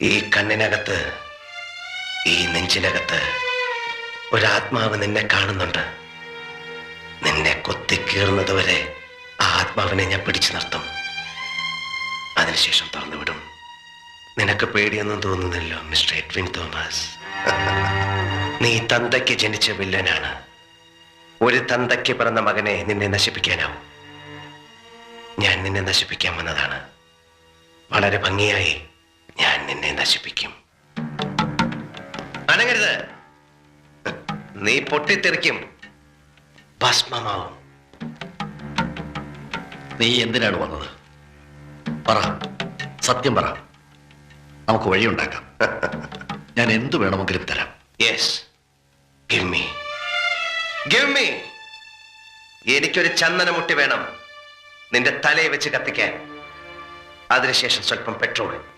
ഈ കണ്ണിനകത്ത്, ഈ നെഞ്ചിനകത്ത് ഒരാത്മാവ് നിന്നെ കാണുന്നുണ്ട്. നിന്നെ കൊത്തിക്കീറുന്നത് വരെ ആ ആത്മാവിനെ ഞാൻ പിടിച്ചു നിർത്തും. അതിനുശേഷം തുറന്നുവിടും. നിനക്ക് പേടിയൊന്നും തോന്നുന്നില്ലോ മിസ്റ്റർ എഡ്വിൻ തോമസ്? നീ തന്തയ്ക്ക് ജനിച്ച വില്ലനാണ്. ഒരു തന്തയ്ക്ക് പിറന്ന മകനെ നിന്നെ നശിപ്പിക്കാനാവും. ഞാൻ നിന്നെ നശിപ്പിക്കാൻ വന്നതാണ്. വളരെ ഭംഗിയായി ഞാൻ നിന്നെ നശിപ്പിക്കും. അനങ്ങരുത്. നീ പൊട്ടിത്തെറിക്കും, ഭസ്മമാവും. നീ എന്തിനാണ് വന്നത്? പറ, സത്യം പറ. നമുക്ക് വഴിയുണ്ടാക്കാം. ഞാൻ എന്തു വേണമെങ്കിലും തരാം. Yes, give me, give me. എനിക്കൊരു ചന്ദനമുട്ടി വേണം നിന്റെ തലയെ വെച്ച് കത്തിക്കാൻ. അതിനുശേഷം സ്വല്പം പെട്രോൾ.